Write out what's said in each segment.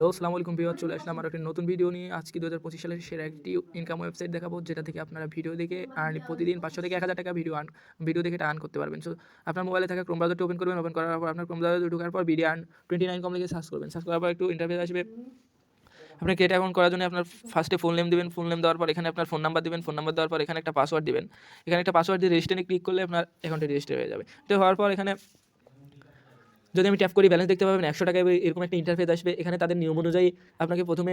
তো আসসালামু আলাইকুম ভিউয়ার, চলে আসলাম আর একটা নতুন ভিডিও নিয়ে। আজকে 2025 সালের সেরা একটি ইনকাম ওয়েবসাইট দেখাবো, যেটা থেকে আপনারা ভিডিও দেখে প্রতিদিন 500 থেকে 1000 টাকা ভিডিও দেখে আর্ন করতে পারবেন। সো আপনার মোবাইলে থাকা ক্রোম ব্রাউজারটি ওপেন করবেন। ওপেন করার পর আপনার ক্রোম ব্রাউজারে ঢোকার পর বিডি আর্ন 29 কম লিখে সার্চ করবেন। সার্চ করার পর একটু ইন্টারফেস আসবে। আপনি ক্রিয়েট অ্যাকাউন্ট করার জন্য আপনার ফার্স্টে ফুল নেম দিবেন। ফুল নেম দেওয়ার পর এখানে আপনার ফোন নাম্বার দিবেন। ফোন নাম্বার দেওয়ার পর এখানে একটা পাসওয়ার্ড দিবেন। এখানে একটা পাসওয়ার্ড দিয়ে রেজিস্টারে ক্লিক করলে আপনার অ্যাকাউন্টে রেজিস্টার হয়ে যাবে। তো হওয়ার পর এখানে যদি আমি ট্যাপ করি, ব্যালেন্স দেখতে পাবেন 100 টাকা। এরকম একটা ইন্টারফেস আসবে। এখানে তাদের নিয়ম অনুযায়ী আপনাকে প্রথমে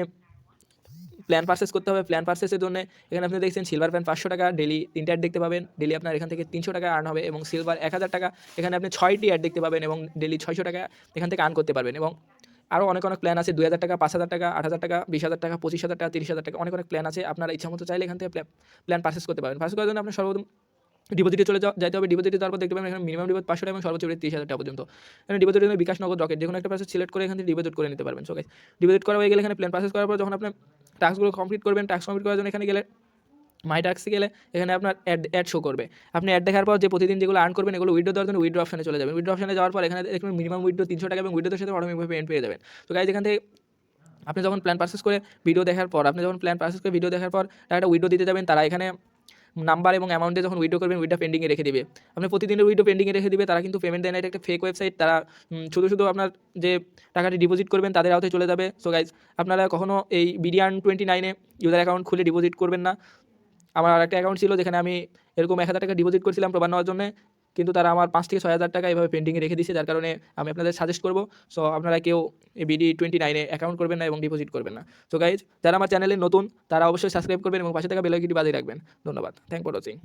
প্ল্যান পারচেস করতে হবে। প্ল্যান পারচেসের জন্য এখানে আপনি দেখছেন সিলভার প্ল্যান 500 টাকা, ডেলি 3টা অ্যাড দেখতে পাবেন। ডেলি আপনার এখান থেকে 300 টাকা আর্ন হবে, এবং সিলভার 1000 টাকা, এখানে আপনি 6টি অ্যাড দেখতে পাবেন এবং ডেলি 600 টাকা এখান থেকে আর্ন করতে পারবেন। এবং আরও অনেক প্ল্যান আছে, 2000 টাকা, 5000 টাকা, 8000 টাকা, 20,000 টাকা, 25,000 টাকা, 30,000 টাকা, অনেক প্ল্যান আছে। আপনারা ইচ্ছা মতো চাইলে এখান থেকে প্ল্যান পারচেস করতে পারবেন। পারচেস করার জন্য আপনার সর্বপ্রথম ডিপোজিটে যাইতে হবে। ডিপোজিটে যাওয়ার পর দেখতে পাবেন এখানে মিনিমাম ডিপোজিট 500 টাকা এবং সর্বোচ্চ 30,000 টাকা পর্যন্ত। এখানে ডিপোজিটের জন্য বিকাশ, নগদ, রকেট যেকোনো একটা পারচেস সিলেক্ট করে এখান থেকে ডিপোজিট করে নিতে পারবেন। সো গাইস, ডিপোজিট করা হয়ে গেলে এখানে প্ল্যান পারচেস করার পর যখন আপনার টাস্কগুলো কমপ্লিট করবেন, টাস্ক কমপ্লিট করার জন্য এখানে গেলে মাই টাস্কে গেলে এখানে আপনার অ্যাড শো করবে। আপনি অ্যাড দেখার পর যে প্রতিদিন যেগুলো আর্ন করবেন এগুলো উইথড্র দেওয়ার জন্য উইথড্র অপশনে চলে যাবেন। উইথড্র অপশনে যাওয়ার পর এখানে দেখবেন মিনিমাম উইথড্র 300 টাকা এবং উইথড্রোর সাথে অটোমেটিকভাবে পেমেন্ট পেয়ে যাবেন। তো গাইস, এখান থেকে আপনি যখন প্ল্যান পারচেস করে ভিডিও দেখার পর টাকাটা উইথড্র দিতে যাবেন, তারা এখানে নাম্বার এবং অ্যামাউন্টে যখন উইথড্র করবেন উইথড্র পেন্ডিংয়ে রেখে দিবে। আপনি প্রতিদিনের উইথড্র পেন্ডিংয়ে রেখে দিবে। তারা কিন্তু পেমেন্ট দেয় না, এটা একটা ফেক ওয়েবসাইট। তারা শুধু আপনার যে টাকাটি ডিপোজিট করবেন তাদের আওতায় চলে যাবে। সো গাইজ, আপনারা কখনো এই বিডিআর্ন 29-এ ইউজার অ্যাকাউন্ট খুলে ডিপোজিট করবেন না। আমার আরেকটা অ্যাকাউন্ট ছিল যেখানে আমি এরকম 1000 টাকা ডিপোজিট করছিলাম প্রবান নেওয়ার জন্য, কিন্তু তারা আমার 5 থেকে 6,000 টাকা এভাবে পেন্ডিংয়ে রেখে দিয়েছে। যার কারণে আমি আপনাদের সাজেস্ট করবো, সো আপনারা কেউ এই BD29-এ অ্যাকাউন্ট করবেন না এবং ডিপোজিট করবেন না। সো গাইজ, যারা আমার চ্যানেলে নতুন তারা অবশ্যই সাবস্ক্রাইব করবেন এবং পাশে থাকা বেল আইকনটি বাজিয়ে রাখবেন। ধন্যবাদ। Thank for watching.